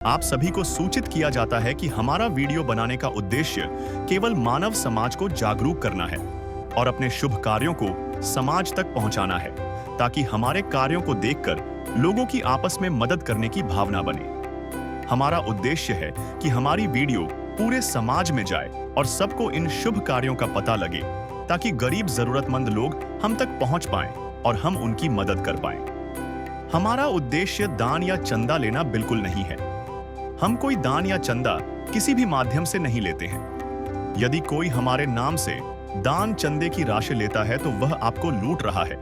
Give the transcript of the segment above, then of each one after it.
आप सभी को सूचित किया जाता है कि हमारा वीडियो बनाने का उद्देश्य केवल मानव समाज को जागरूक करना है और अपने शुभ कार्यों को समाज तक पहुंचाना है, ताकि हमारे कार्यों को देखकर लोगों की आपस में मदद करने की भावना बने। हमारा उद्देश्य है कि हमारी वीडियो पूरे समाज में जाए और सबको इन शुभ कार्यों का पता लगे, ताकि गरीब जरूरतमंद लोग हम तक पहुंच पाएं और हम उनकी मदद कर पाएं। हमारा उद्देश्य दान या चंदा लेना बिल्कुल नहीं है। हम कोई दान या चंदा किसी भी माध्यम से नहीं लेते हैं। यदि कोई हमारे नाम से दान चंदे की राशि लेता है तो वह आपको लूट रहा है।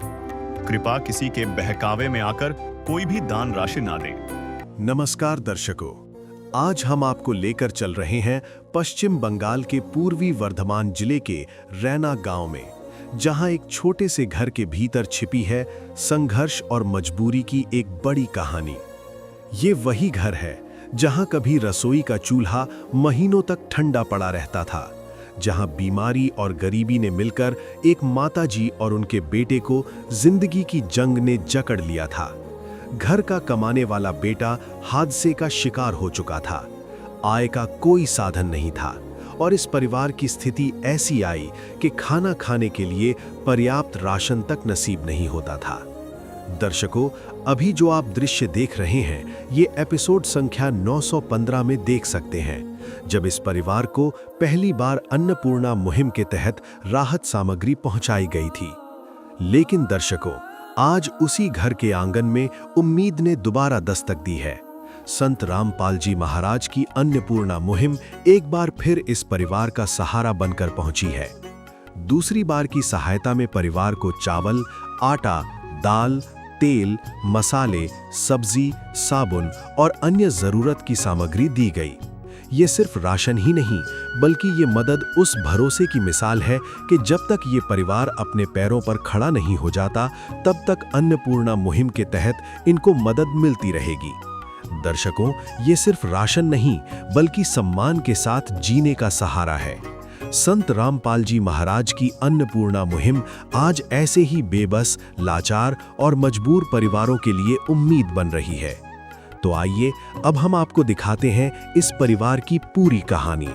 कृपया किसी के बहकावे में आकर कोई भी दान राशि ना दें। नमस्कार दर्शकों, आज हम आपको लेकर चल रहे हैं पश्चिम बंगाल के पूर्वी वर्धमान जिले के रैना गांव में, जहां एक छोटे से घर के भीतर छिपी है संघर्ष और मजबूरी की एक बड़ी कहानी। ये वही घर है जहां कभी रसोई का चूल्हा महीनों तक ठंडा पड़ा रहता था, जहां बीमारी और गरीबी ने मिलकर एक माताजी और उनके बेटे को जिंदगी की जंग ने जकड़ लिया था। घर का कमाने वाला बेटा हादसे का शिकार हो चुका था, आय का कोई साधन नहीं था और इस परिवार की स्थिति ऐसी आई कि खाना खाने के लिए पर्याप्त राशन तक नसीब नहीं होता था। दर्शकों, अभी जो आप दृश्य देख रहे हैं ये एपिसोड संख्या 915 में देख सकते हैं, जब इस परिवार को पहली बार अन्नपूर्णा मुहिम के तहत राहत सामग्री पहुंचाई गई थी। लेकिन दर्शकों, आज उसी घर के आंगन में उम्मीद ने दोबारा दस्तक दी है। संत रामपाल जी महाराज की अन्नपूर्णा मुहिम एक बार फिर इस परिवार का सहारा बनकर पहुंची है। दूसरी बार की सहायता में परिवार को चावल, आटा, दाल, तेल, मसाले, सब्जी, साबुन और अन्य जरूरत की सामग्री दी गई। ये सिर्फ राशन ही नहीं, बल्कि ये मदद उस भरोसे की मिसाल है कि जब तक ये परिवार अपने पैरों पर खड़ा नहीं हो जाता, तब तक अन्नपूर्णा मुहिम के तहत इनको मदद मिलती रहेगी। दर्शकों, ये सिर्फ राशन नहीं, बल्कि सम्मान के साथ जीने का सहारा है। संत रामपाल जी महाराज की अन्नपूर्णा मुहिम आज ऐसे ही बेबस, लाचार और मजबूर परिवारों के लिए उम्मीद बन रही है। तो आइए अब हम आपको दिखाते हैं इस परिवार की पूरी कहानी।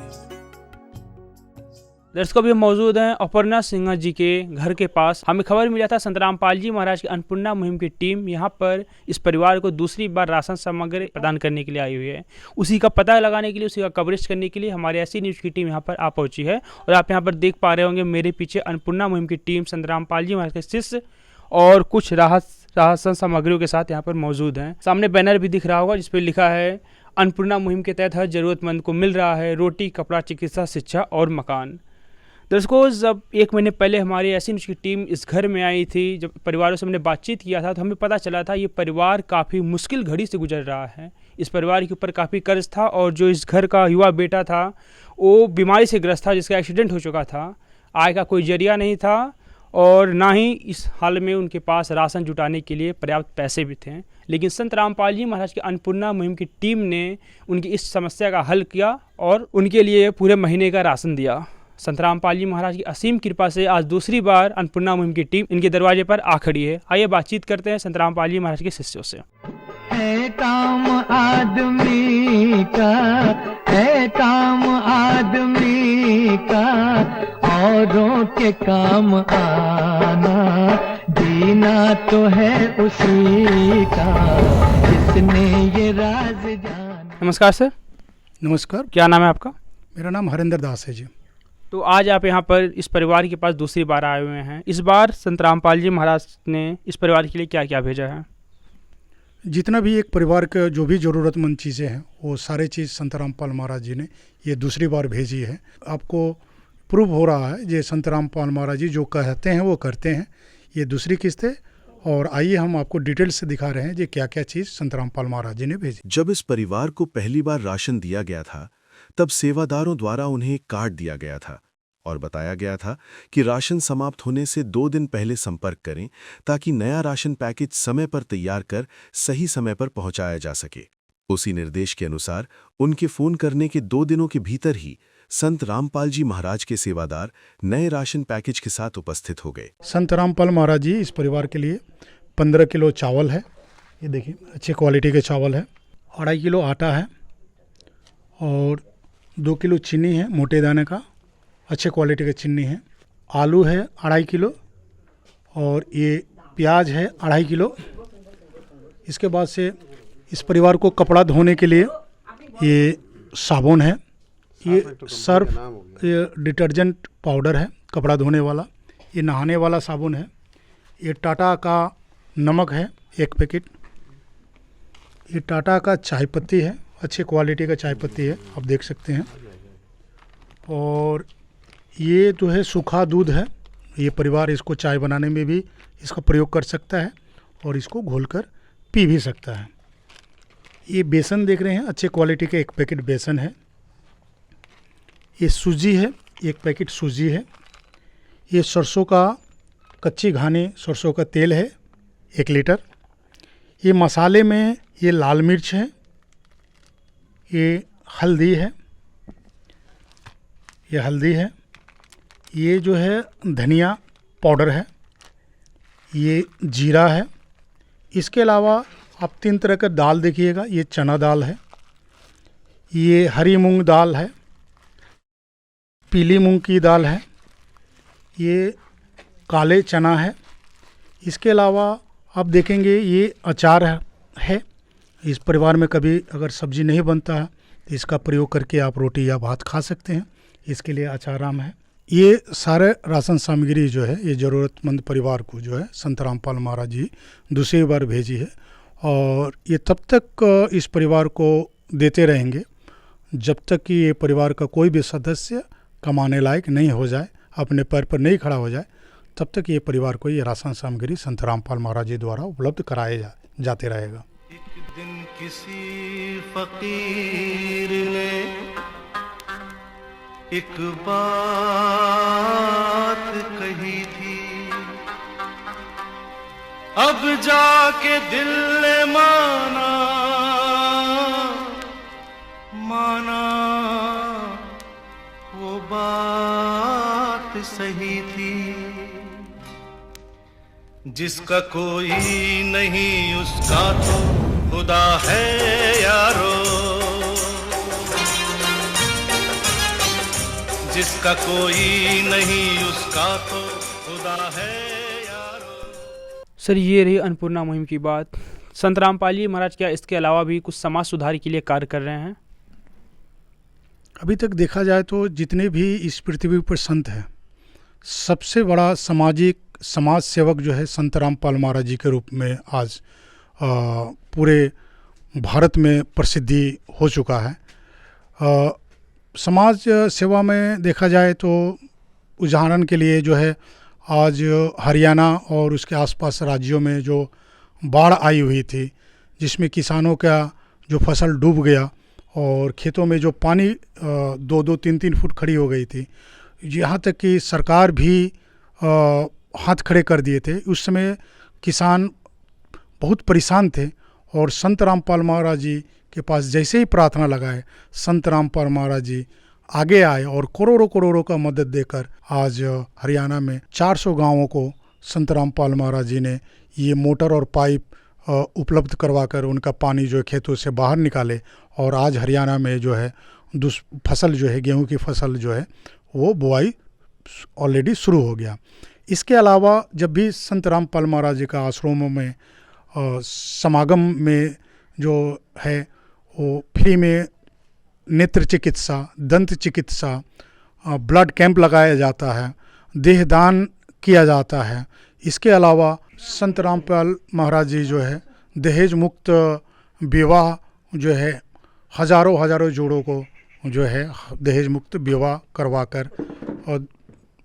दर्शकों, भी मौजूद हैं अपर्णा सिंह जी के घर के पास। हमें खबर मिला था संत रामपाल जी महाराज की अन्नपूर्णा मुहिम की टीम यहाँ पर इस परिवार को दूसरी बार राशन सामग्री प्रदान करने के लिए आई हुई है। उसी का पता लगाने के लिए, उसी का कवरेज करने के लिए हमारे ऐसी न्यूज़ की टीम यहाँ पर आ पहुंची है। और आप यहाँ पर देख पा रहे होंगे मेरे पीछे अन्नपूर्णा मुहिम की टीम संत रामपाल जी महाराज के शिष्य और कुछ राशन सामग्रियों के साथ यहाँ पर मौजूद हैं। सामने बैनर भी दिख रहा होगा जिस पर लिखा है अन्नपूर्णा मुहिम के तहत हर जरूरतमंद को मिल रहा है रोटी, कपड़ा, चिकित्सा, शिक्षा और मकान। दर्शकों, जब 1 महीने पहले हमारी ऐसी न्यूज़ की टीम इस घर में आई थी, जब परिवारों से हमने बातचीत किया था, तो हमें पता चला था ये परिवार काफ़ी मुश्किल घड़ी से गुजर रहा है। इस परिवार के ऊपर काफ़ी कर्ज था और जो इस घर का युवा बेटा था वो बीमारी से ग्रस्त था, जिसका एक्सीडेंट हो चुका था। आय का कोई जरिया नहीं था और ना ही इस हाल में उनके पास राशन जुटाने के लिए पर्याप्त पैसे भी थे। लेकिन संत रामपाल जी महाराज की अन्नपूर्णा मुहिम की टीम ने उनकी इस समस्या का हल किया और उनके लिए पूरे महीने का राशन दिया। संत रामपाल जी महाराज की असीम कृपा से आज दूसरी बार अन्नपूर्णा मुहिम की टीम इनके दरवाजे पर आ खड़ी है। आइए बातचीत करते हैं संत रामपाल जी महाराज के शिष्यों से। है काम आदमी का, है काम आदमी का, औरों के काम आना, जीना तो है उसी का, जिसने ये राज जाना। नमस्कार सर। नमस्कार, क्या नाम है आपका? मेरा नाम हरिंदर दास है जी। तो आज आप यहाँ पर इस परिवार के पास दूसरी बार आए हुए हैं। इस बार संत रामपाल जी महाराज ने इस परिवार के लिए क्या क्या भेजा है? जितना भी एक परिवार का जो भी ज़रूरतमंद चीज़ें हैं वो सारे चीज़ संत रामपाल महाराज जी ने ये दूसरी बार भेजी है। आपको प्रूव हो रहा है ये संत रामपाल महाराज जी जो कहते हैं वो करते हैं। ये दूसरी किस्त है और आइए हम आपको डिटेल से दिखा रहे हैं ये क्या क्या चीज़ संत रामपाल महाराज जी ने भेजी। जब इस परिवार को पहली बार राशन दिया गया था, तब सेवादारों द्वारा उन्हें एक कार्ड दिया गया था और बताया गया था कि राशन समाप्त होने से 2 दिन पहले संपर्क करें, ताकि नया राशन पैकेज समय पर तैयार कर सही समय पर पहुंचाया जा सके। उसी निर्देश के अनुसार उनके फोन करने के 2 दिनों के भीतर ही संत रामपाल जी महाराज के सेवादार नए राशन पैकेज के साथ उपस्थित हो गए। संत रामपाल महाराज जी इस परिवार के लिए 15 किलो चावल है, ये देखिए अच्छी क्वालिटी के चावल है, 2.5 किलो आटा है, और 2 किलो चीनी है मोटे दाने का, अच्छे क्वालिटी का चीनी है। आलू है 2.5 किलो और ये प्याज है 2.5 किलो। इसके बाद से इस परिवार को कपड़ा धोने के लिए ये साबुन है, ये सर्फ, ये डिटर्जेंट पाउडर है कपड़ा धोने वाला, ये नहाने वाला साबुन है, ये टाटा का नमक है 1 पैकेट, ये टाटा का चाय पत्ती है, अच्छे क्वालिटी का चाय पत्ती है, आप देख सकते हैं। और ये जो है सूखा दूध है, ये परिवार इसको चाय बनाने में भी इसका प्रयोग कर सकता है और इसको घोलकर पी भी सकता है। ये बेसन देख रहे हैं, अच्छे क्वालिटी का 1 पैकेट बेसन है। ये सूजी है, 1 पैकेट सूजी है। ये सरसों का कच्ची घानी सरसों का तेल है 1 लीटर। ये मसाले में ये लाल मिर्च है, ये हल्दी है, ये हल्दी है, ये जो है धनिया पाउडर है, ये जीरा है। इसके अलावा आप 3 तरह का दाल देखिएगा, ये चना दाल है, ये हरी मूंग दाल है, पीली मूंग की दाल है, ये काले चना है। इसके अलावा आप देखेंगे ये अचार है। इस परिवार में कभी अगर सब्जी नहीं बनता है तो इसका प्रयोग करके आप रोटी या भात खा सकते हैं, इसके लिए अचाराम है। ये सारे राशन सामग्री जो है ये ज़रूरतमंद परिवार को जो है संत रामपाल महाराज जी दूसरी बार भेजी है और ये तब तक इस परिवार को देते रहेंगे जब तक कि ये परिवार का कोई भी सदस्य कमाने लायक नहीं हो जाए, अपने पैर पर नहीं खड़ा हो जाए, तब तक ये परिवार को ये राशन सामग्री संत रामपाल महाराज जी द्वारा उपलब्ध कराए जाते रहेगा। एक दिन किसी फकीर ने एक बात कही थी, अब जाके दिल ने माना वो बात सही थी। जिसका कोई नहीं उसका तो खुदा है यारो, जिसका कोई नहीं उसका तो खुदा है यारो। सर, ये रही अन्नपूर्णा मुहिम की बात। संत रामपाल जी महाराज क्या इसके अलावा भी कुछ समाज सुधार के लिए कार्य कर रहे हैं? अभी तक देखा जाए तो जितने भी इस पृथ्वी पर संत हैं, सबसे बड़ा समाज सेवक जो है संत रामपाल महाराज जी के रूप में आज पूरे भारत में प्रसिद्धि हो चुका है। समाज सेवा में देखा जाए तो उदाहरण के लिए जो है आज हरियाणा और उसके आसपास राज्यों में जो बाढ़ आई हुई थी, जिसमें किसानों का जो फसल डूब गया और खेतों में जो पानी 2-2, 3-3 फुट खड़ी हो गई थी, यहाँ तक कि सरकार भी हाथ खड़े कर दिए थे। उस समय किसान बहुत परेशान थे और संत रामपाल महाराज जी के पास जैसे ही प्रार्थना लगाए, संत रामपाल महाराज जी आगे आए और करोड़ों का मदद देकर आज हरियाणा में 400 गांवों को संत रामपाल महाराज जी ने ये मोटर और पाइप उपलब्ध करवाकर उनका पानी जो है खेतों से बाहर निकाले और आज हरियाणा में जो है फसल जो है गेहूं की फसल जो है वो बुआई ऑलरेडी शुरू हो गया। इसके अलावा जब भी संत रामपाल महाराज जी का आश्रमों में समागम में जो है वो फ्री में नेत्र चिकित्सा, दंत चिकित्सा, ब्लड कैंप लगाया जाता है, देहदान किया जाता है। इसके अलावा संत रामपाल महाराज जी जो है दहेज मुक्त विवाह जो है हजारों जोड़ों को जो है दहेज मुक्त विवाह करवाकर और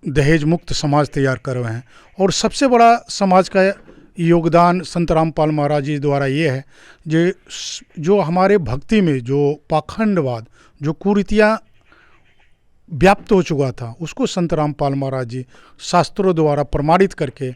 दहेज मुक्त समाज तैयार कर रहे हैं। और सबसे बड़ा समाज का योगदान संत रामपाल महाराज जी द्वारा ये है जो हमारे भक्ति में जो पाखंडवाद, जो कुरीतियाँ व्याप्त हो चुका था, उसको संत रामपाल महाराज जी शास्त्रों द्वारा प्रमाणित करके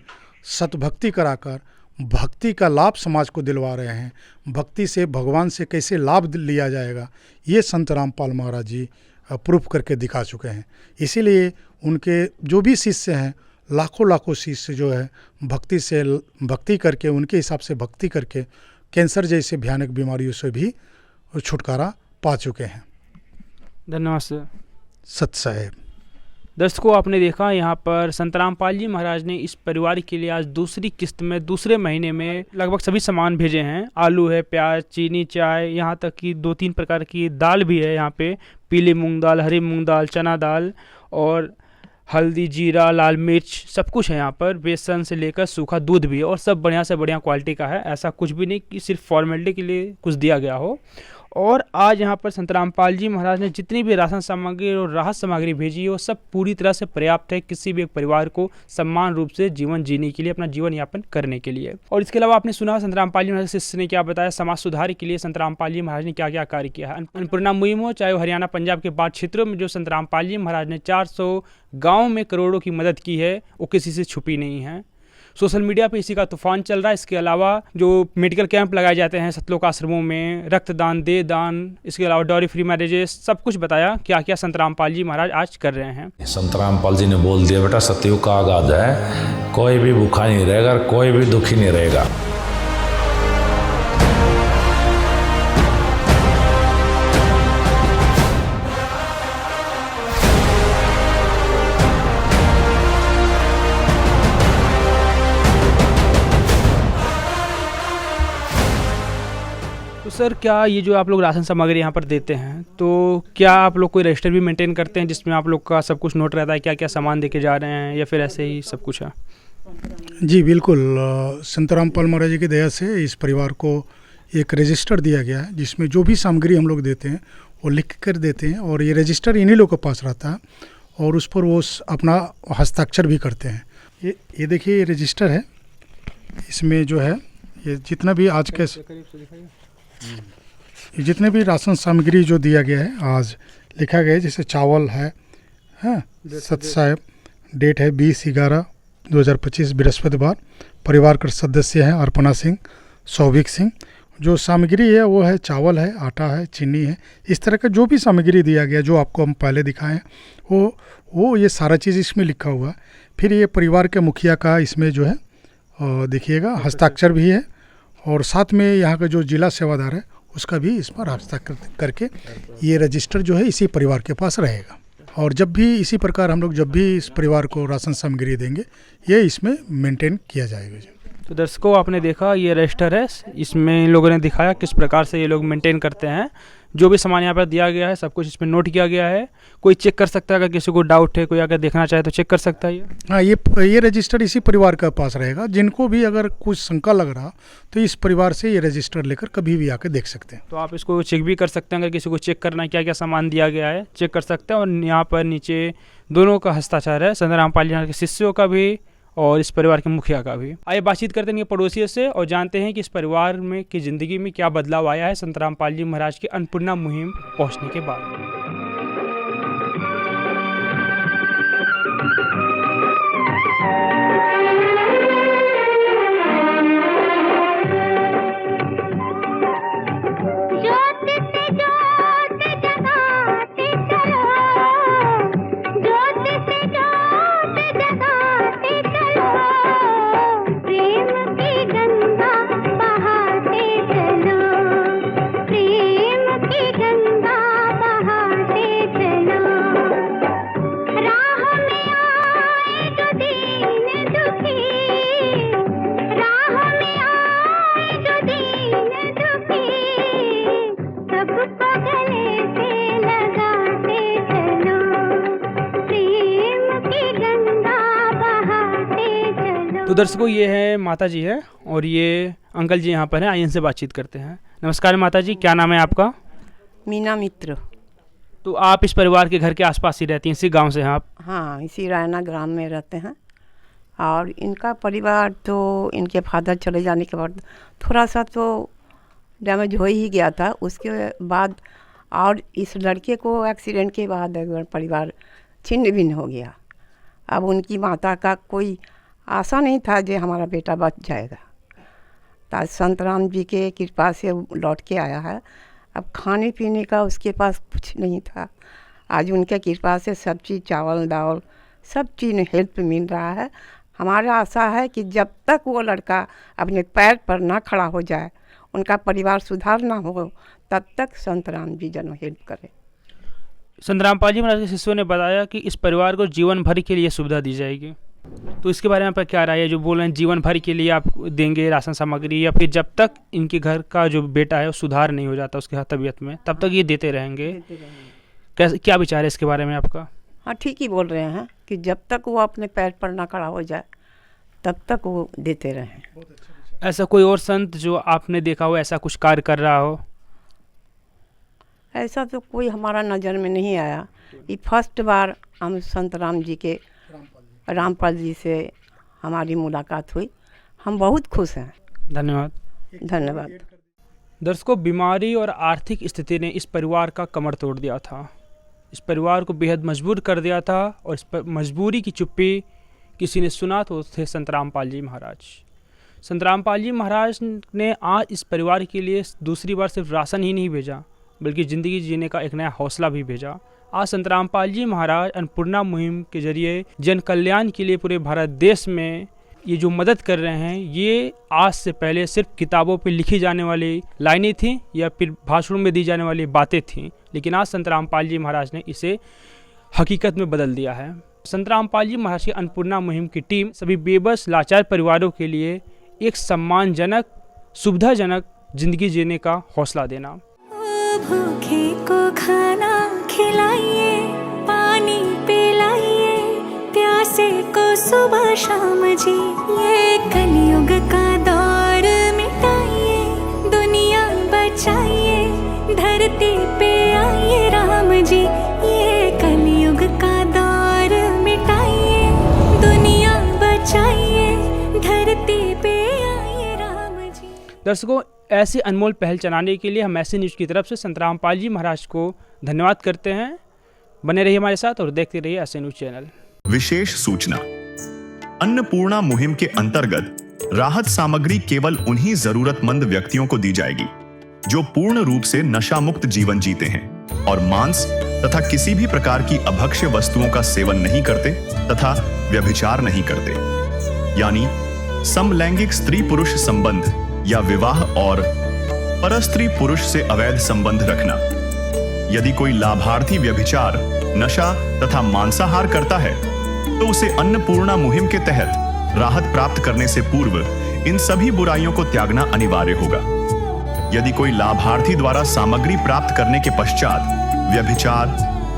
सतभक्ति कराकर भक्ति का लाभ समाज को दिलवा रहे हैं। भक्ति से भगवान से कैसे लाभ लिया जाएगा ये संत रामपाल महाराज जी प्रूफ करके दिखा चुके हैं। इसीलिए उनके जो भी शिष्य हैं, लाखों शिष्य जो है भक्ति करके उनके हिसाब से भक्ति करके कैंसर जैसे भयानक बीमारियों से भी छुटकारा पा चुके हैं। धन्यवाद सर। सत साहेब। दर्शकों, आपने देखा यहाँ पर संत रामपाल जी महाराज ने इस परिवार के लिए आज दूसरी किस्त में दूसरे महीने में लगभग सभी सामान भेजे हैं। आलू है, प्याज, चीनी, चाय, यहाँ तक कि 2-3 प्रकार की दाल भी है यहाँ पे, पीली मूंग दाल, हरी मूंग दाल, चना दाल और हल्दी, जीरा, लाल मिर्च, सब कुछ है यहाँ पर। बेसन से लेकर सूखा दूध भी है और सब बढ़िया से बढ़िया क्वालिटी का है। ऐसा कुछ भी नहीं कि सिर्फ फॉर्मेलिटी के लिए कुछ दिया गया हो। और आज यहाँ पर संत रामपाल जी महाराज ने जितनी भी राशन सामग्री और राहत सामग्री भेजी है वो सब पूरी तरह से पर्याप्त है किसी भी एक परिवार को सम्मान रूप से जीवन जीने के लिए, अपना जीवन यापन करने के लिए। और इसके अलावा आपने सुना संत रामपाल जी महाराज शिष्य ने क्या बताया, समाज सुधार के लिए संत रामपाल जी महाराज ने क्या क्या कार्य किया है। अन्नपूर्णा मुहिम हो, चाहे वो हरियाणा, पंजाब के बाढ़ क्षेत्रों में जो संत रामपाल जी महाराज ने 400 गाँव में करोड़ों की मदद की है, वो किसी से छुपी नहीं है। सोशल मीडिया पे इसी का तूफान चल रहा है। इसके अलावा जो मेडिकल कैंप लगाए जाते हैं सतलोक आश्रमों में, रक्तदान, देहदान, इसके अलावा डॉरी फ्री मैरिजेस, सब कुछ बताया क्या क्या संत रामपाल जी महाराज आज कर रहे हैं। संत रामपाल जी ने बोल दिया, बेटा सतयुग का आगाज है, कोई भी भूखा नहीं रहेगा, कोई भी दुखी नहीं रहेगा। तो सर, क्या ये जो आप लोग राशन सामग्री यहाँ पर देते हैं, तो क्या आप लोग कोई रजिस्टर भी मेंटेन करते हैं जिसमें आप लोग का सब कुछ नोट रहता है, क्या क्या सामान देके जा रहे हैं, या फिर ऐसे ही सब कुछ है? जी बिल्कुल, संत रामपाल महाराज जी की दया से इस परिवार को एक रजिस्टर दिया गया है जिसमें जो भी सामग्री हम लोग देते हैं वो लिख कर देते हैं, और ये रजिस्टर इन्हीं लोगों के पास रहता है और उस पर वो अपना हस्ताक्षर भी करते हैं। ये देखिए, ये रजिस्टर है, इसमें जो है ये जितना भी आज के जितने भी राशन सामग्री जो दिया गया है आज लिखा गया है, जैसे चावल है, सत साहेब, डेट है 20/11/2025 बृहस्पतिवार। परिवार के सदस्य हैं अर्पणा सिंह, सौभिक सिंह। जो सामग्री है वो है चावल है, आटा है, चीनी है, इस तरह का जो भी सामग्री दिया गया जो आपको हम पहले दिखाएं वो ये सारा चीज़ इसमें लिखा हुआ है। फिर ये परिवार के मुखिया का इसमें जो है देखिएगा हस्ताक्षर भी है, और साथ में यहाँ का जो जिला सेवादार है उसका भी इस पर हस्ताक्षर करके ये रजिस्टर जो है इसी परिवार के पास रहेगा। और जब भी इसी प्रकार हम लोग जब भी इस परिवार को राशन सामग्री देंगे ये इसमें मेंटेन किया जाएगा। तो दर्शकों, आपने देखा ये रजिस्टर है, इसमें इन लोगों ने दिखाया किस प्रकार से ये लोग मेंटेन करते हैं। जो भी सामान यहाँ पर दिया गया है सब कुछ इसमें नोट किया गया है। कोई चेक कर सकता है, अगर किसी को डाउट है, कोई अगर देखना चाहे तो चेक कर सकता है। हाँ, ये रजिस्टर इसी परिवार के पास रहेगा। जिनको भी अगर कुछ शंका लग रहा तो इस परिवार से ये रजिस्टर लेकर कभी भी आकर देख सकते हैं। तो आप इसको चेक भी कर सकते हैं, अगर किसी को चेक करना है क्या क्या सामान दिया गया है चेक कर सकते हैं। और यहाँ पर नीचे दोनों का हस्ताक्षर है, संत रामपाल जी के शिष्यों का भी और इस परिवार के मुखिया का भी। आइए बातचीत करते हैं पड़ोसियों से और जानते हैं कि इस परिवार में की ज़िंदगी में क्या बदलाव आया है संत रामपाल जी महाराज की अन्नपूर्णा मुहिम पहुंचने के बाद। तो दर्शकों, ये है माता जी है और ये अंकल जी यहाँ पर हैं। आइए इनसे बातचीत करते हैं। नमस्कार माता जी, क्या नाम है आपका? मीना मित्र। तो आप इस परिवार के घर के आसपास ही रहती हैं, इसी गांव से हैं आप? हाँ, इसी रायना ग्राम में रहते हैं। और इनका परिवार तो इनके फादर चले जाने के बाद थोड़ा सा तो डैमेज हो ही गया था। उसके बाद और इस लड़के को एक्सीडेंट के बाद परिवार छिन्न भिन्न हो गया। अब उनकी माता का कोई आशा नहीं था जो हमारा बेटा बच जाएगा। तो संत राम जी के कृपा से लौट के आया है। अब खाने पीने का उसके पास कुछ नहीं था। आज उनके कृपा से सब चीज़, चावल दाल, सब चीज़ हेल्प मिल रहा है। हमारा आशा है कि जब तक वो लड़का अपने पैर पर ना खड़ा हो जाए, उनका परिवार सुधार ना हो, तब तक संत राम जी जन हेल्प करें। संत रामपाल जी महाराज के शिष्यों ने बताया कि इस परिवार को जीवन भर के लिए सुविधा दी जाएगी, तो इसके बारे में आपका क्या राय है? जो बोल रहे हैं जीवन भर के लिए आप देंगे राशन सामग्री, या फिर जब तक इनके घर का जो बेटा है वो सुधार नहीं हो जाता उसके तबीयत में, तब तक ये देते रहेंगे? कैसे, क्या विचार है इसके बारे में आपका? हाँ, ठीक ही बोल रहे हैं कि जब तक वो अपने पैर पर ना खड़ा हो जाए तब तक वो देते रहें। ऐसा कोई और संत जो आपने देखा हो ऐसा कुछ कार्य कर रहा हो? ऐसा तो कोई हमारा नज़र में नहीं आया। ये फर्स्ट बार हम संत रामपाल जी से हमारी मुलाकात हुई, हम बहुत खुश हैं। धन्यवाद। धन्यवाद। दर्शकों, बीमारी और आर्थिक स्थिति ने इस परिवार का कमर तोड़ दिया था, इस परिवार को बेहद मजबूर कर दिया था, और इस पर मजबूरी की चुप्पी किसी ने सुना तो थे संत रामपाल जी महाराज। संत रामपाल जी महाराज ने आज इस परिवार के लिए दूसरी बार सिर्फ राशन ही नहीं भेजा, बल्कि ज़िंदगी जीने का एक नया हौसला भी भेजा। आज संत रामपाल जी महाराज अन्नपूर्णा मुहिम के जरिए जन कल्याण के लिए पूरे भारत देश में ये जो मदद कर रहे हैं, ये आज से पहले सिर्फ किताबों पे लिखी जाने वाली लाइनें थीं या फिर भाषणों में दी जाने वाली बातें थीं, लेकिन आज संत रामपाल जी महाराज ने इसे हकीकत में बदल दिया है। संत रामपाल जी महाराज की अन्नपूर्णा मुहिम की टीम सभी बेबस लाचार परिवारों के लिए एक सम्मानजनक, सुविधाजनक जिंदगी जीने का हौसला देना। भूखे को खाना खिलाइए, पानी पिलाइए, प्यासे को सुबह शाम जी, ये कलयुग का दौर मिटाइए, दुनिया बचाइए, धरती पे आइए राम जी, ये कलयुग का दौर मिटाइए, दुनिया बचाइए, धरती पे आइए राम जी। दर्शकों, ऐसी अनमोल पहल चलाने के लिए हम ऐसी न्यूज़ की तरफ से संत रामपाल जी महाराज को धन्यवाद करते हैं। बने रहिए हमारे साथ और देखते रहिए ऐसे न्यूज़ चैनल। विशेष सूचना, अन्नपूर्णा मुहिम के अंतर्गत राहत सामग्री केवल उन्हीं जरूरतमंद व्यक्तियों को दी जाएगी जो पूर्ण रूप से नशा मुक्त जीवन जीते हैं और मांस तथा किसी भी प्रकार की अभक्ष्य वस्तुओं का सेवन नहीं करते तथा व्यभिचार नहीं करते, यानी समलैंगिक स्त्री पुरुष संबंध या विवाह और परस्त्री पुरुष से अवैध संबंध रखना। यदि कोई लाभार्थी व्यभिचार, नशा तथा मांसाहार करता है तो उसे अन्नपूर्णा मुहिम के तहत राहत प्राप्त करने से पूर्व इन सभी बुराइयों को त्यागना अनिवार्य होगा। यदि कोई लाभार्थी द्वारा सामग्री प्राप्त करने के पश्चात व्यभिचार,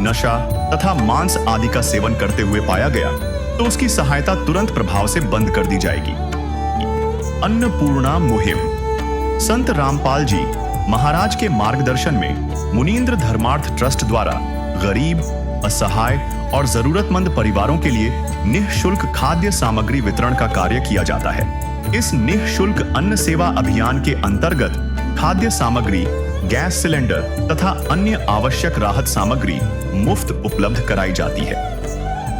नशा तथा मांस आदि का सेवन करते हुए पाया गया तो उसकी सहायता तुरंत प्रभाव से बंद कर दी जाएगी। अन्नपूर्णा मुहिम संत रामपाल जी महाराज के मार्गदर्शन में मुनींद्र धर्मार्थ ट्रस्ट द्वारा गरीब, असहाय और जरूरतमंद परिवारों के लिए निःशुल्क खाद्य सामग्री वितरण का कार्य किया जाता है। इस निःशुल्क अन्न सेवा अभियान के अंतर्गत खाद्य सामग्री, गैस सिलेंडर तथा अन्य आवश्यक राहत सामग्री मुफ्त उपलब्ध कराई जाती है।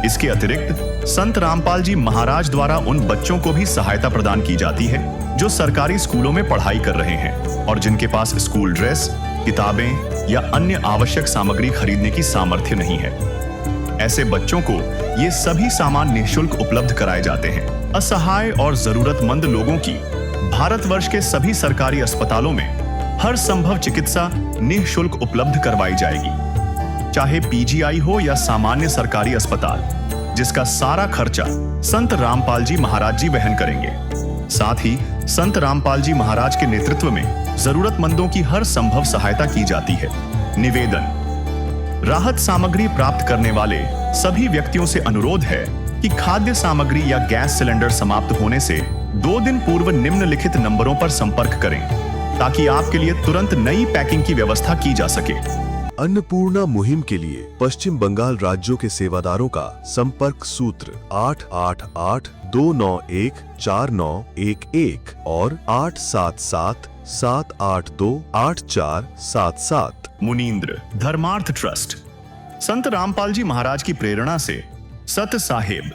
इसके अतिरिक्त संत रामपाल जी महाराज द्वारा उन बच्चों को भी सहायता प्रदान की जाती है जो सरकारी स्कूलों में पढ़ाई कर रहे हैं और जिनके पास स्कूल ड्रेस, किताबें या अन्य आवश्यक सामग्री खरीदने की सामर्थ्य नहीं है। ऐसे बच्चों को ये सभी सामान निःशुल्क उपलब्ध कराए जाते हैं। असहाय और जरूरतमंद लोगों की भारतवर्ष के सभी सरकारी अस्पतालों में हर संभव चिकित्सा निःशुल्क उपलब्ध करवाई जाएगी, चाहे पीजीआई हो या सामान्य सरकारी अस्पताल, जिसका सारा खर्चा संत रामपाल जी महाराज जी वहन करेंगे। साथ ही संत रामपाल जी महाराज के नेतृत्व में जरूरतमंदों की हर संभव सहायता की जाती है। निवेदन, राहत सामग्री प्राप्त करने वाले सभी व्यक्तियों से अनुरोध है कि खाद्य सामग्री या गैस सिलेंडर समाप्त होने से 2 दिन पूर्व निम्नलिखित नंबरों पर संपर्क करें ताकि आपके लिए तुरंत नई पैकिंग की व्यवस्था की जा सके। अन्नपूर्णा मुहिम के लिए पश्चिम बंगाल राज्यों के सेवादारों का संपर्क सूत्र 888-291-4911 और 877-782-8477। मुनींद्र धर्मार्थ ट्रस्ट संत रामपाल जी महाराज की प्रेरणा से सत साहिब